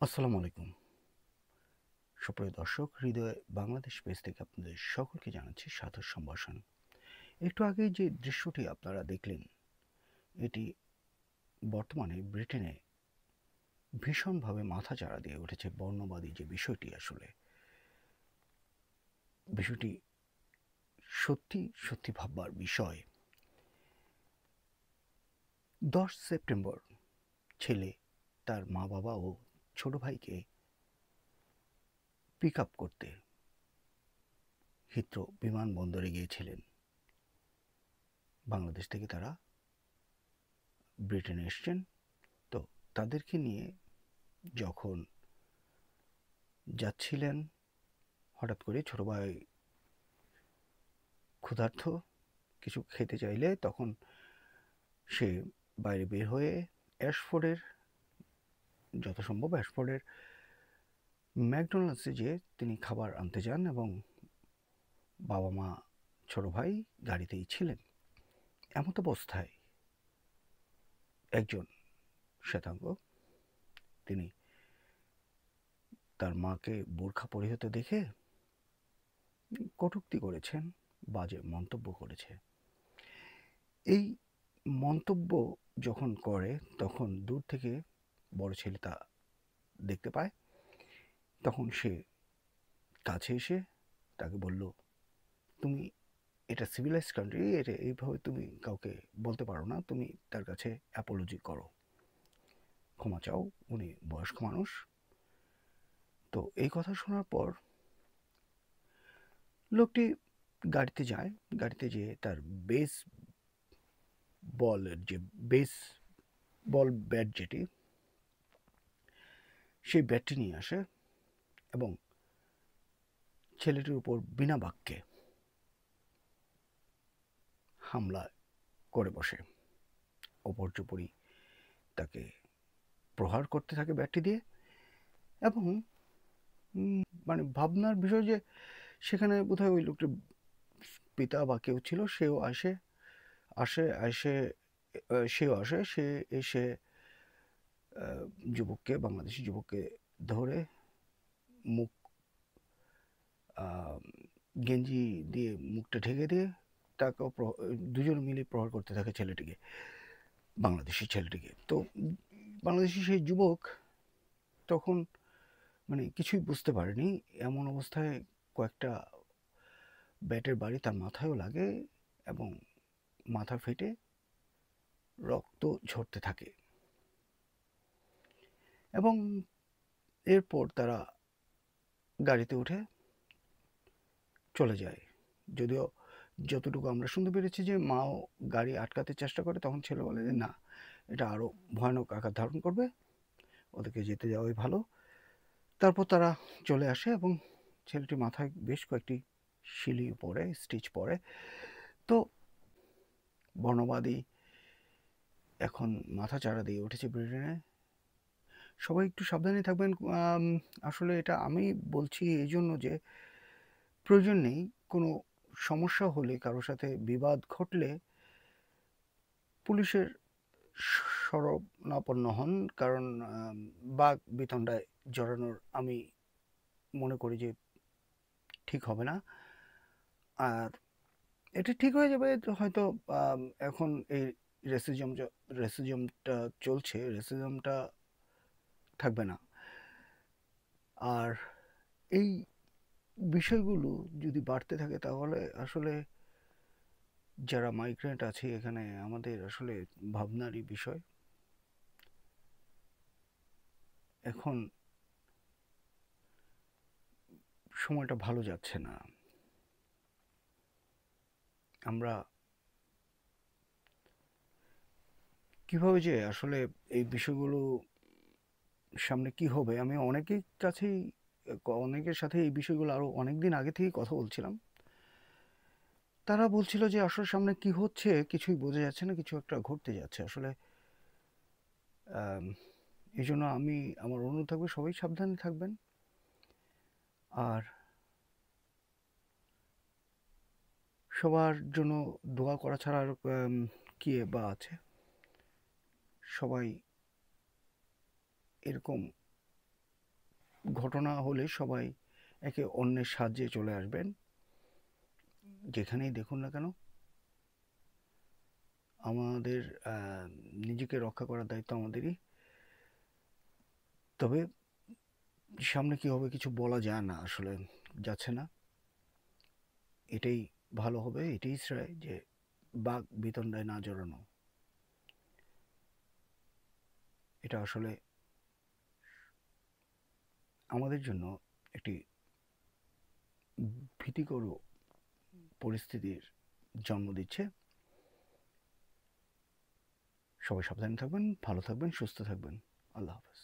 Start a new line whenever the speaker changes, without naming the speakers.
আসসালামু আলাইকুম। সুপ্রিয় দর্শক, হৃদয় বাংলাদেশ পেজ থেকে আপনাদের সকলকে জানাচ্ছি সাদর সম্ভাষণ। একটু আগে যে দৃশ্যটি আপনারা দেখলেন, এটি বর্তমানে ব্রিটেনে ভীষণভাবে মাথাচাড়া দিয়ে উঠেছে। বর্ণবাদী যে বিষয়টি, আসলে বিষয়টি সত্যি সত্যি ভাববার বিষয়। 10 সেপ্টেম্বর ছেলে তার মা বাবা ও ছোট ভাইকে পিক আপ করতে হিথ্রো বিমানবন্দরে গিয়েছিলেন। বাংলাদেশ থেকে তারা ব্রিটেনে এসছেন। তো তাদেরকে নিয়ে যখন যাচ্ছিলেন, হঠাৎ করে ছোট ভাই ক্ষুধার্ত, কিছু খেতে চাইলে তখন সে বাইরে বের হয়ে অ্যাশফোর্ডের, যথাসম্ভব অ্যাশফোর্ডের ম্যাকডোনাল্ডসে যেয়ে তিনি খাবার আনতে যান এবং বাবা মা ছোট ভাই গাড়িতেই ছিলেন। এমত অবস্থায় একজন শ্বেতাঙ্গ, তিনি তার মাকে বোরখা পরিহিত দেখে কটূক্তি করেছেন, বাজে মন্তব্য করেছে। এই মন্তব্য যখন করে তখন দূর থেকে বড় ছেলে তা দেখতে পায়। তখন সে কাছে এসে তাকে বলল, তুমি, এটা সিভিলাইজড কান্ট্রি, এটা এইভাবে তুমি কাউকে বলতে পারো না, তুমি তার কাছে অ্যাপোলজি করো, ক্ষমা চাও। উনি বয়স্ক মানুষ। তো এই কথা শোনার পর লোকটি গাড়িতে যায়। গাড়িতে যেয়ে তার বেস বলের যে বেস বল ব্যাট, যেটি, সেই ব্যাটটি নিয়ে আসে এবং ছেলেটির উপর বিনা বাক্যে হামলা করে বসে। অপর্যপরি তাকে প্রহার করতে থাকে ব্যাটটি দিয়ে। এবং মানে ভাবনার বিষয় যে সেখানে বোধহয় ওই লোকটির পিতা বা কেউ ছিল, সেও আসে আসে আসে সেও আসে। সে এসে যুবককে, বাংলাদেশি যুবককে ধরে মুখ, গেঞ্জি দিয়ে মুখটা ঢেকে দিয়ে তাকে দুজন মিলে প্রহার করতে থাকে ছেলেটিকে, বাংলাদেশি ছেলেটিকে। তো বাংলাদেশি সেই যুবক তখন মানে কিছুই বুঝতে পারেনি। এমন অবস্থায় কয়েকটা ব্যাটের বাড়ি তার মাথায়ও লাগে এবং মাথা ফেটে রক্ত ঝরতে থাকে। এবং এরপর তারা গাড়িতে উঠে চলে যায়। যদিও যতটুকু আমরা শুনতে পেরেছি যে মাও গাড়ি আটকাতে চেষ্টা করে, তখন ছেলে বলে যে না, এটা আরও ভয়ানক আকার ধারণ করবে, ওদেরকে যেতে দেওয়াই ভালো। তারপর তারা চলে আসে এবং ছেলেটি মাথায় বেশ কয়েকটি শিলি পরে, স্টিচ পরে। তো বর্ণবাদী এখন মাথা চাড়া দিয়ে উঠেছে ব্রিটেনে। সবাই একটু সাবধানে থাকবেন। আসলে এটা আমি বলছি এই জন্য যে প্রয়োজন নেই। কোনো সমস্যা হলে, কারোর সাথে বিবাদ ঘটলে পুলিশের শরণাপন্ন হন। কারণ বাক বিতণ্ডায় জড়ানোর আমি মনে করি যে ঠিক হবে না। আর এটা ঠিক হয়ে যাবে হয়তো। এখন এই রেসিজম রেসিজমটা চলছে, রেসিজমটা থাকবে না। আর এই বিষয়গুলো যদি বাড়তে থাকে তাহলে আসলে যারা মাইগ্রেন্ট আছে এখানে, আমাদের আসলে ভাবনারই বিষয়। এখন সময়টা ভালো যাচ্ছে না। আমরা কিভাবে যে আসলে এই বিষয়গুলো সামনে কি হবে, আমি অনেকের কাছেই, অনেকের সাথে এই বিষয়গুলো আরও অনেক দিন আগে থেকেই কথা বলছিলাম। তারা বলছিল যে আসলে সামনে কি হচ্ছে কিছুই বোঝা যাচ্ছে না, কিছু একটা ঘটতে যাচ্ছে আসলে। এই জন্য আমার অনুরোধ থাকবে, সবাই সাবধানে থাকবেন। আর সবার জন্য দোয়া করা ছাড়া আর কি বা আছে। সবাই এরকম ঘটনা হলে সবাই একে অন্যের সাহায্যে চলে আসবেন, যেখানেই দেখুন না কেন। আমাদের নিজেকে রক্ষা করার দায়িত্ব আমাদেরই। তবে সামনে কি হবে কিছু বলা যায় না, আসলে যাচ্ছে না। এটাই ভালো হবে, এটাই শ্রেয় যে বাঘ বিতণ্ডায় না জড়ানো। এটা আসলে আমাদের জন্য একটি ভীতিকর পরিস্থিতির জন্ম দিচ্ছে। সবাই সাবধানে থাকবেন, ভালো থাকবেন, সুস্থ থাকবেন। আল্লাহ হাফেজ।